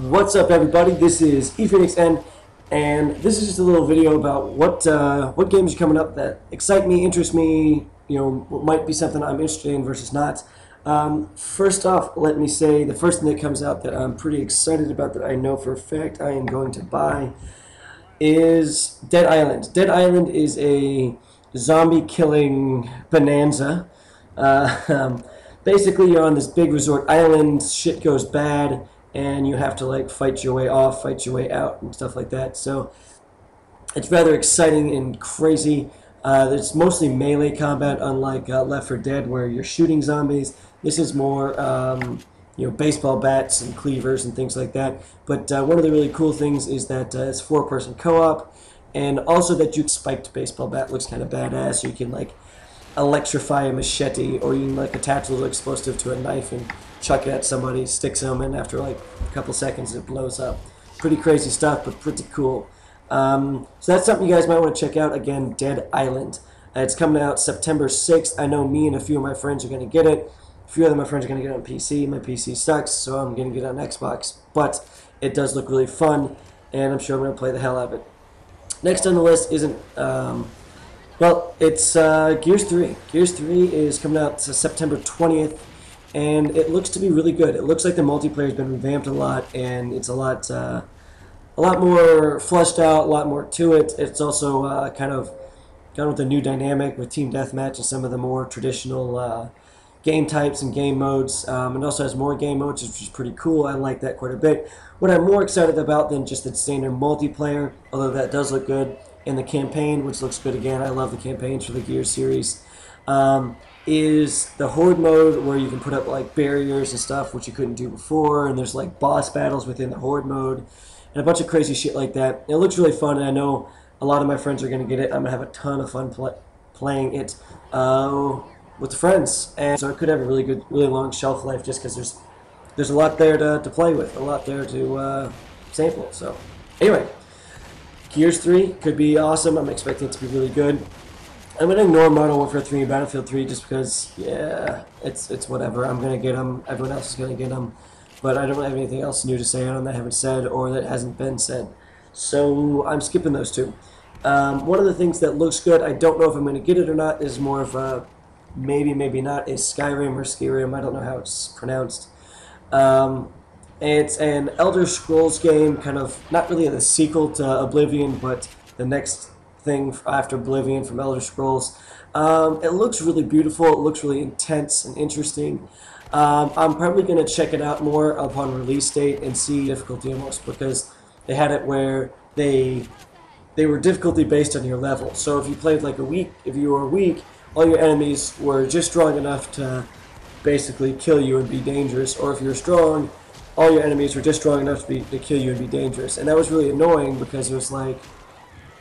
What's up, everybody? This is ePhoenixN, and this is just a little video about what games are coming up that excite me, interest me. You know, what might be something I'm interested in versus not. First off, let me say the first thing that comes out that I'm pretty excited about, that I know for a fact I am going to buy, is Dead Island. Dead Island is a zombie killing bonanza. Basically, you're on this big resort island. Shit goes bad, and you have to like fight your way off, fight your way out, and stuff like that. So it's rather exciting and crazy. It's mostly melee combat, unlike Left 4 Dead, where you're shooting zombies. This is more, baseball bats and cleavers and things like that. But one of the really cool things is that it's 4-person co-op, and also that you spiked baseball bat looks kind of badass. You can like electrify a machete, or you can like attach a little explosive to a knife and chuck it at somebody, sticks them, and after like a couple seconds it blows up. Pretty crazy stuff, but pretty cool. So that's something you guys might want to check out. Again, Dead Island. It's coming out September 6th. I know me and a few of my friends are going to get it. A few of my friends are going to get it on PC. My PC sucks, so I'm going to get it on Xbox. But it does look really fun, and I'm sure I'm going to play the hell out of it. Next on the list isn't... it's Gears 3. Gears 3 is coming out September 20th, and it looks to be really good. It looks like the multiplayer has been revamped a lot, and it's a lot more fleshed out, a lot more to it. It's also kind of gone with a new dynamic with Team Deathmatch and some of the more traditional game types and game modes. It also has more game modes, which is pretty cool. I like that quite a bit. What I'm more excited about than just the standard multiplayer, although that does look good, and the campaign, which looks good again. I love the campaigns for the Gears series. Is the Horde mode, where you can put up like barriers and stuff, which you couldn't do before, and there's like boss battles within the Horde mode, and a bunch of crazy shit like that. It looks really fun, and I know a lot of my friends are going to get it. I'm going to have a ton of fun playing it with friends, and so it could have a really good, really long shelf life, just because there's a lot there to play with, a lot there to sample. So anyway, Gears 3 could be awesome. I'm expecting it to be really good. I'm going to ignore Modern Warfare 3 and Battlefield 3 just because, yeah, it's whatever. I'm going to get them. Everyone else is going to get them. But I don't have anything else new to say on that I haven't said or that hasn't been said. So I'm skipping those two. One of the things that looks good, I don't know if I'm going to get it or not, is more of a maybe, maybe not, is Skyrim or Skyrim. I don't know how it's pronounced. It's an Elder Scrolls game, kind of not really the sequel to Oblivion, but the next thing after Oblivion from Elder Scrolls. It looks really beautiful. It looks really intense and interesting. I'm probably going to check it out more upon release date and see difficulty almost, because they had it where they were difficulty based on your level. So if you played like a week, if you were weak, all your enemies were just strong enough to basically kill you and be dangerous, or if you're strong, all your enemies were just strong enough to kill you and be dangerous. And that was really annoying, because it was like,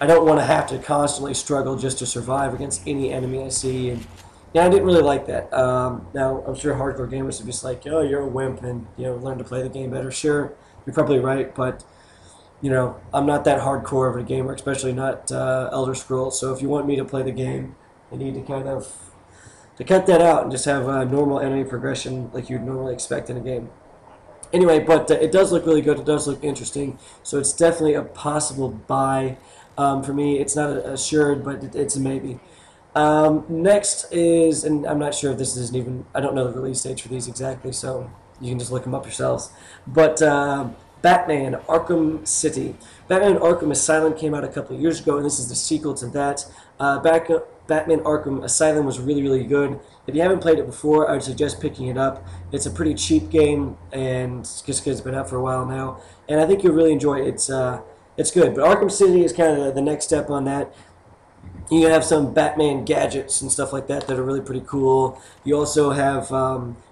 I don't want to have to constantly struggle just to survive against any enemy I see. And yeah, I didn't really like that. Now, I'm sure hardcore gamers are just like, oh, you're a wimp, and learn to play the game better. Sure, you're probably right, but I'm not that hardcore of a gamer, especially not Elder Scrolls. So if you want me to play the game, I need to kind of cut that out and just have a normal enemy progression like you'd normally expect in a game. Anyway, but it does look really good. It does look interesting. So it's definitely a possible buy. For me, it's not assured, but it's a maybe. Next is, and I'm not sure if this isn't even, I don't know the release dates for these exactly, so you can just look them up yourselves. But Batman Arkham City. Batman Arkham Asylum came out a couple of years ago, and this is the sequel to that. Batman Arkham Asylum was really, really good. If you haven't played it before, I would suggest picking it up. It's a pretty cheap game, and just because it's been out for a while now, and I think you'll really enjoy it. It's good, but Arkham City is kind of the next step on that. You have some Batman gadgets and stuff like that that are really pretty cool. You also have,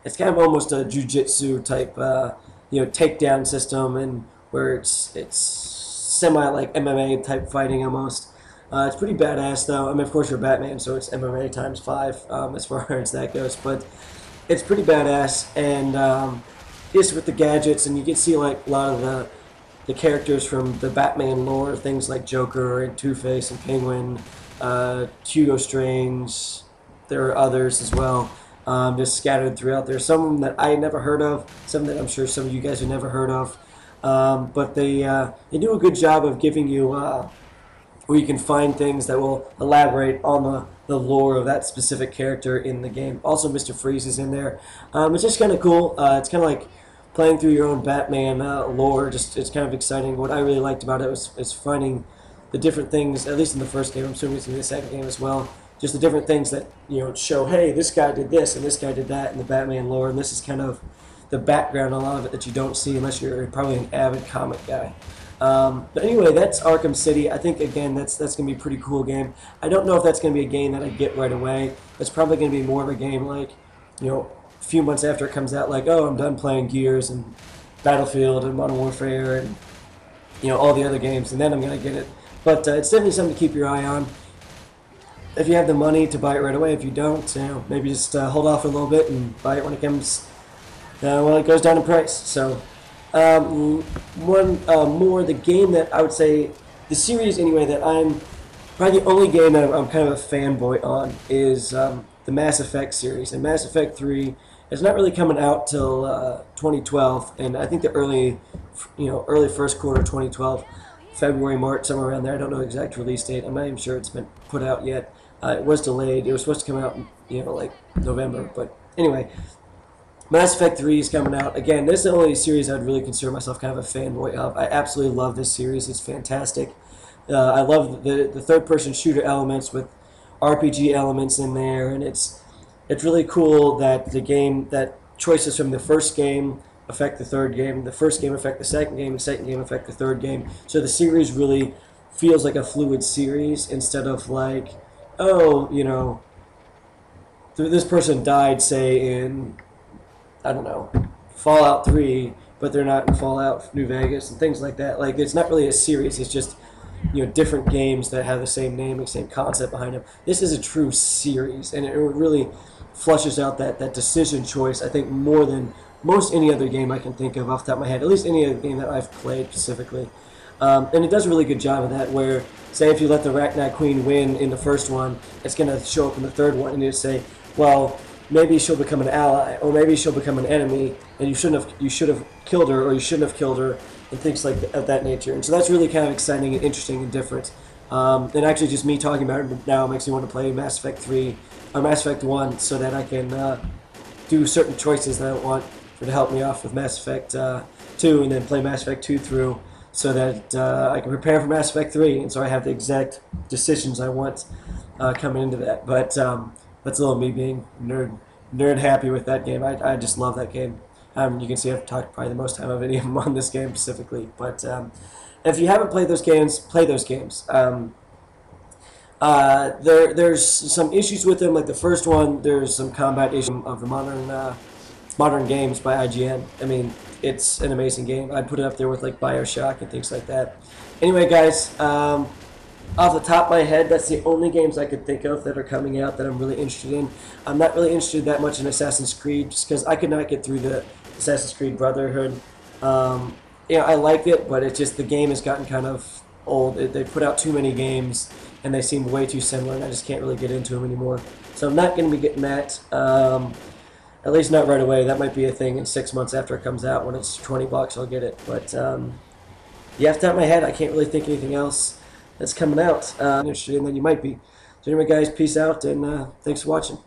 it's kind of almost a jiu-jitsu type, takedown system, and where it's semi like MMA type fighting almost. It's pretty badass though. I mean, of course you're Batman, so it's MMA times 5 as far as that goes. But it's pretty badass, and just with the gadgets, and you can see like a lot of the characters from the Batman lore, things like Joker and Two-Face and Penguin, Hugo Strange. There are others as well, just scattered throughout there. Some of them that I had never heard of, some that I'm sure some of you guys have never heard of. But they do a good job of giving you where you can find things that will elaborate on the lore of that specific character in the game. Also, Mr. Freeze is in there. It's just kind of cool. It's kind of like playing through your own Batman lore. Just it's kind of exciting. What I really liked about it was finding the different things. At least in the first game, I'm assuming it's in the second game as well. Just the different things that show. Hey, this guy did this and this guy did that in the Batman lore, and this is kind of the background, a lot of it that you don't see unless you're probably an avid comic guy. But anyway, that's Arkham City. I think, again, that's going to be a pretty cool game. I don't know if that's going to be a game that I get right away. It's probably going to be more of a game like, a few months after it comes out, like, oh, I'm done playing Gears and Battlefield and Modern Warfare and, all the other games, and then I'm going to get it. But it's definitely something to keep your eye on. If you have the money to buy it right away, if you don't, maybe just hold off a little bit and buy it when it comes, when it goes down in price. So, the game that I would say, the series anyway, that I'm probably the only game that I'm kind of a fanboy on is the Mass Effect series. And Mass Effect 3 is not really coming out till 2012, and I think the early first quarter of 2012, February, March, somewhere around there. I don't know the exact release date. I'm not even sure it's been put out yet. It was delayed. It was supposed to come out like November, but anyway. Mass Effect 3 is coming out. Again, this is the only series I'd really consider myself kind of a fanboy of. I absolutely love this series. It's fantastic. I love the third-person shooter elements with RPG elements in there, and it's really cool that that choices from the first game affect the third game, the first game affect the second game, the second game affect the third game. So the series really feels like a fluid series instead of like, oh, this person died, say, in, I don't know, Fallout 3, but they're not in Fallout New Vegas and things like that. Like, it's not really a series. It's just, different games that have the same name, the same concept behind them. This is a true series, and it really flushes out that decision choice, I think, more than most any other game I can think of off the top of my head, at least any other game that I've played specifically. And it does a really good job of that, where, say, if you let the Arachnid Queen win in the first one, it's going to show up in the third one, and you say, well, maybe she'll become an ally, or maybe she'll become an enemy, and you should have killed her, or you shouldn't have killed her, and things of that nature. And so that's really kind of exciting and interesting and different. And actually, just me talking about it now makes me want to play Mass Effect 3 or Mass Effect 1, so that I can do certain choices that I want to help me off with Mass Effect 2, and then play Mass Effect 2 through, so that I can prepare for Mass Effect 3, and so I have the exact decisions I want coming into that. But that's a little me being nerd happy with that game. I just love that game. You can see I've talked probably the most time of any of them on this game specifically. But if you haven't played those games, play those games. There's some issues with them. Like the first one, there's some combat issues of the modern games by IGN. I mean, it's an amazing game. I'd put it up there with like BioShock and things like that. Anyway, guys, off the top of my head, that's the only games I could think of that are coming out that I'm really interested in. I'm not really interested that much in Assassin's Creed, just because I could not get through the Assassin's Creed Brotherhood. I liked it, but it just, the game has gotten kind of old. They put out too many games, and they seem way too similar, and I just can't really get into them anymore. So I'm not going to be getting that. At least not right away. That might be a thing in 6 months after it comes out. When it's $20, I'll get it. But yeah, off the top of my head, I can't really think of anything else that's coming out. Interested in that you might be. So anyway, guys, peace out, and thanks for watching.